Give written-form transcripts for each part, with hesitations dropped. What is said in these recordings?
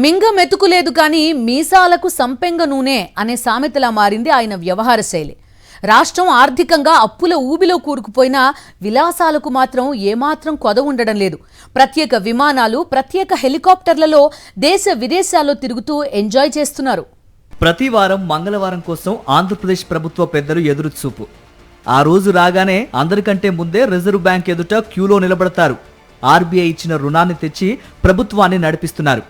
మింగ మెతుకులేదు కానీ మీసాలకు సంపెంగ నూనె అనే సామెతలా మారింది ఆయన వ్యవహార శైలి. రాష్ట్రం ఆర్థికంగా అప్పుల ఊబిలో కూరుకుపోయినా విలాసాలకు మాత్రం ఏమాత్రం కొద ఉండడం లేదు. ప్రత్యేక విమానాలు, ప్రత్యేక హెలికాప్టర్లలో దేశ విదేశాల్లో తిరుగుతూ ఎంజాయ్ చేస్తున్నారు. ప్రతి వారం మంగళవారం కోసం ఆంధ్రప్రదేశ్ ప్రభుత్వ పెద్దలు ఎదురుచూపు. ఆ రోజు రాగానే అందరికంటే ముందే రిజర్వ్ బ్యాంక్ ఎదుట క్యూలో నిలబడతారు. ఆర్బీఐ ఇచ్చిన రుణాన్ని తెచ్చి ప్రభుత్వాన్ని నడిపిస్తున్నారు.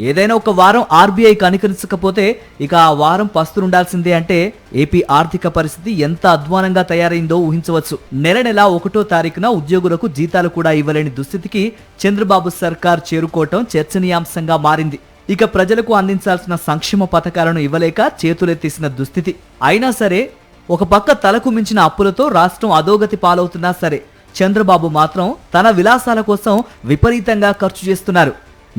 ఏదైనా ఒక వారం ఆర్బీఐ కనికరించకపోతే ఇక ఆ వారం పస్తులుండాల్సిందే అంటే ఏపీ ఆర్థిక పరిస్థితి ఎంత అధ్వానంగా తయారైందో ఊహించవచ్చు. నెల 1వ తారీఖున ఉద్యోగులకు జీతాలు కూడా ఇవ్వలేని దుస్థితికి చంద్రబాబు సర్కార్ చేరుకోవటం చర్చనీయాంశంగా మారింది. ఇక ప్రజలకు అందించాల్సిన సంక్షేమ పథకాలను ఇవ్వలేక చేతులెత్తేసిన దుస్థితి. అయినా సరే ఒక పక్క తలకు మించిన అప్పులతో రాష్ట్రం అధోగతి పాలవుతున్నా సరే చంద్రబాబు మాత్రం తన విలాసాల కోసం విపరీతంగా ఖర్చు చేస్తున్నారు.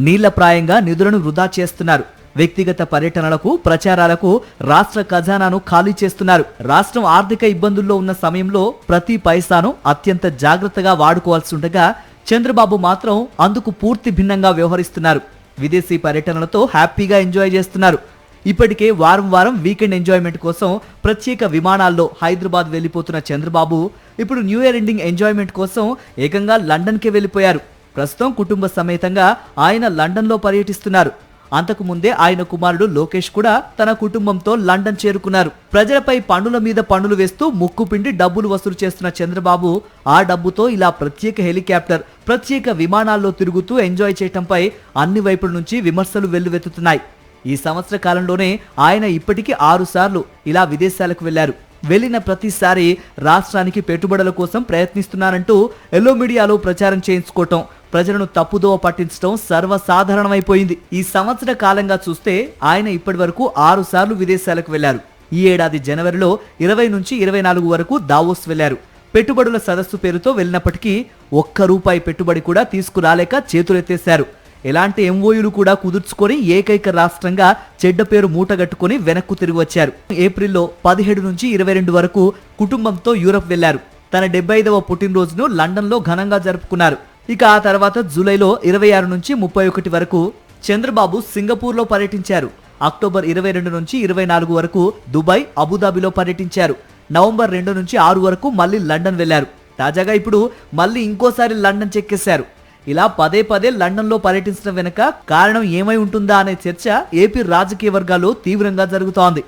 నీళ్లప్రాయంగా నిధులను వృధా చేస్తున్నారు. వ్యక్తిగత పర్యటనలకు, ప్రచారాలకు రాష్ట్ర ఖజానాను ఖాళీ చేస్తున్నారు. రాష్ట్రం ఆర్థిక ఇబ్బందుల్లో ఉన్న సమయంలో ప్రతి పైసాను అత్యంత జాగ్రత్తగా వాడుకోవాల్సి ఉండగా చంద్రబాబు మాత్రం అందుకు పూర్తి భిన్నంగా వ్యవహరిస్తున్నారు. విదేశీ పర్యటనలతో హ్యాపీగా ఎంజాయ్ చేస్తున్నారు. ఇప్పటికే వారం వీకెండ్ ఎంజాయ్మెంట్ కోసం ప్రత్యేక విమానాల్లో హైదరాబాద్ వెళ్లిపోతున్న చంద్రబాబు ఇప్పుడు న్యూ ఇయర్ ఎండింగ్ ఎంజాయ్మెంట్ కోసం ఏకంగా లండన్కే వెళ్లిపోయారు. ప్రస్తుతం కుటుంబ సమేతంగా ఆయన లండన్లో పర్యటిస్తున్నారు. అంతకు ముందే ఆయన కుమారుడు లోకేష్ కూడా తన కుటుంబంతో లండన్ చేరుకున్నారు. ప్రజలపై పన్నుల మీద పన్నులు వేస్తూ ముక్కుపిండి డబ్బులు వసూలు చేస్తున్న చంద్రబాబు ఆ డబ్బుతో ఇలా ప్రత్యేక హెలికాప్టర్, ప్రత్యేక విమానాల్లో తిరుగుతూ ఎంజాయ్ చేయటంపై అన్ని వైపుల నుంచి విమర్శలు వెల్లువెత్తుతున్నాయి. ఈ సంవత్సర కాలంలోనే ఆయన ఇప్పటికీ 6 సార్లు ఇలా విదేశాలకు వెళ్లారు. వెళ్లిన ప్రతిసారి రాష్ట్రానికి పెట్టుబడుల కోసం ప్రయత్నిస్తున్నారంటూ ఎల్లో మీడియాలో ప్రచారం చేయించుకోవటం, ప్రజలను తప్పుదోవ పట్టించడం సర్వసాధారణమైపోయింది. ఈ సంవత్సర కాలంగా చూస్తే ఆయన ఇప్పటి వరకు 6 సార్లు విదేశాలకు వెళ్లారు. ఈ ఏడాది జనవరిలో 20 నుంచి 24 వరకు దావోస్ వెళ్లారు. పెట్టుబడుల సదస్సు పేరుతో వెళ్ళినప్పటికీ ₹1 పెట్టుబడి కూడా తీసుకురాలేక చేతులెత్తేశారు. ఎలాంటి ఎంఓయూలు కూడా కుదుర్చుకొని ఏకైక రాష్ట్రంగా చెడ్డ పేరు మూటగట్టుకుని వెనక్కు తిరిగి వచ్చారు. ఏప్రిల్లో 17 నుంచి 22 వరకు కుటుంబంతో యూరప్ వెళ్లారు. తన 75వ పుట్టినరోజును లండన్లో ఘనంగా జరుపుకున్నారు. ఇక ఆ తర్వాత జూలైలో 26 నుంచి 31 వరకు చంద్రబాబు సింగపూర్లో పర్యటించారు. అక్టోబర్ 22 నుంచి 24 వరకు దుబాయ్, అబుదాబిలో పర్యటించారు. నవంబర్ 2 నుంచి 6 వరకు మళ్ళీ లండన్ వెళ్లారు. తాజాగా ఇప్పుడు మళ్ళీ ఇంకోసారి లండన్ చెక్కేశారు. ఇలా పదే లండన్లో పర్యటించడం వెనుక కారణం ఏమై ఉంటుందా అనే చర్చ ఏపీ రాజకీయ వర్గాల్లో తీవ్రంగా జరుగుతోంది.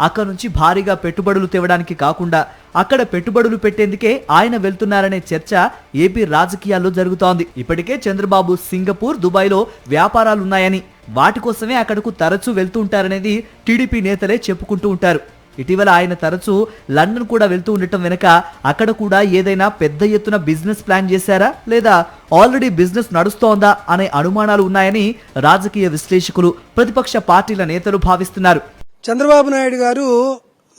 అక్కడ నుంచి భారీగా పెట్టుబడులు తేవడానికి కాకుండా అక్కడ పెట్టుబడులు పెట్టేందుకే ఆయన వెళ్తున్నారనే చర్చ ఏపీ రాజకీయాల్లో జరుగుతోంది. ఇప్పటికే చంద్రబాబు సింగపూర్, దుబాయ్లో వ్యాపారాలున్నాయని, వాటి కోసమే అక్కడకు తరచూ వెళ్తూ ఉంటారనేది టీడీపీ నేతలే చెప్పుకుంటూ ఉంటారు. ఇటీవల ఆయన తరచూ లండన్ కూడా వెళ్తూ ఉండటం వెనుక అక్కడ కూడా ఏదైనా పెద్ద ఎత్తున బిజినెస్ ప్లాన్ చేశారా, లేదా ఆల్రెడీ బిజినెస్ నడుస్తోందా అనే అనుమానాలు ఉన్నాయని రాజకీయ విశ్లేషకులు, ప్రతిపక్ష పార్టీల నేతలు భావిస్తున్నారు. చంద్రబాబు నాయుడు గారు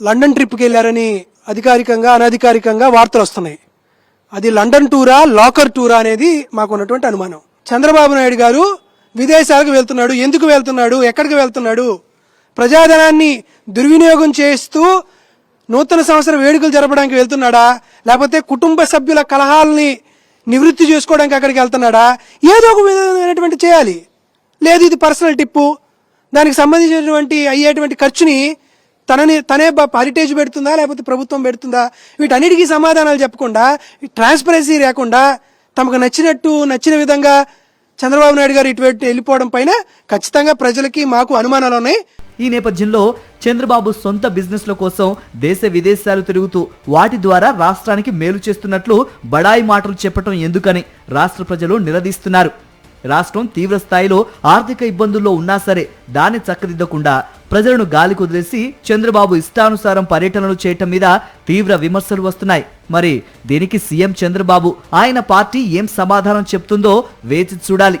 లండన్ ట్రిప్కి వెళ్లారని అధికారికంగా, అనధికారికంగా వార్తలు వస్తున్నాయి. అది లండన్ టూరా, లాకర్ టూరా అనేది మాకు ఉన్నటువంటి అనుమానం. చంద్రబాబు నాయుడు గారు విదేశాలకు వెళ్తున్నాడు. ఎందుకు వెళ్తున్నాడు, ఎక్కడికి వెళ్తున్నాడు? ప్రజాధనాన్ని దుర్వినియోగం చేస్తూ నూతన సంవత్సర వేడుకలు జరపడానికి వెళ్తున్నాడా, లేకపోతే కుటుంబ సభ్యుల కలహాలని నివృత్తి చేసుకోవడానికి అక్కడికి వెళ్తున్నాడా? ఏదో ఒక విధమైనటువంటి చేయాలి. లేదు ఇది పర్సనల్ టిప్పు, దానికి సంబంధించినటువంటి అయ్యేటువంటి ఖర్చుని తనే హెరిటేజ్ పెడుతుందా, లేకపోతే ప్రభుత్వం పెడుతుందా? వీటన్నిటికీ సమాధానాలు చెప్పకుండా, ట్రాన్స్పరెన్సీ లేకుండా తమకు నచ్చిన విధంగా చంద్రబాబు నాయుడు గారు ఇటువంటి వెళ్ళిపోవడం పైన ఖచ్చితంగా ప్రజలకి, మాకు అనుమానాలు ఉన్నాయి. ఈ నేపథ్యంలో చంద్రబాబు సొంత బిజినెస్ల కోసం దేశ విదేశాలు తిరుగుతూ వాటి ద్వారా రాష్ట్రానికి మేలు చేస్తున్నట్లు బడాయి మాటలు చెప్పటం ఎందుకని రాష్ట్ర ప్రజలు నిలదీస్తున్నారు. రాష్ట్రం తీవ్ర స్థాయిలో ఆర్థిక ఇబ్బందుల్లో ఉన్నా సరే దాన్ని చక్కదిద్దకుండా ప్రజలను గాలి కుదిరేసి చంద్రబాబు ఇష్టానుసారం పర్యటనలు చేయటం మీద తీవ్ర విమర్శలు వస్తున్నాయి. మరి దీనికి సీఎం చంద్రబాబు, ఆయన పార్టీ ఏం సమాధానం చెప్తుందో వేచి చూడాలి.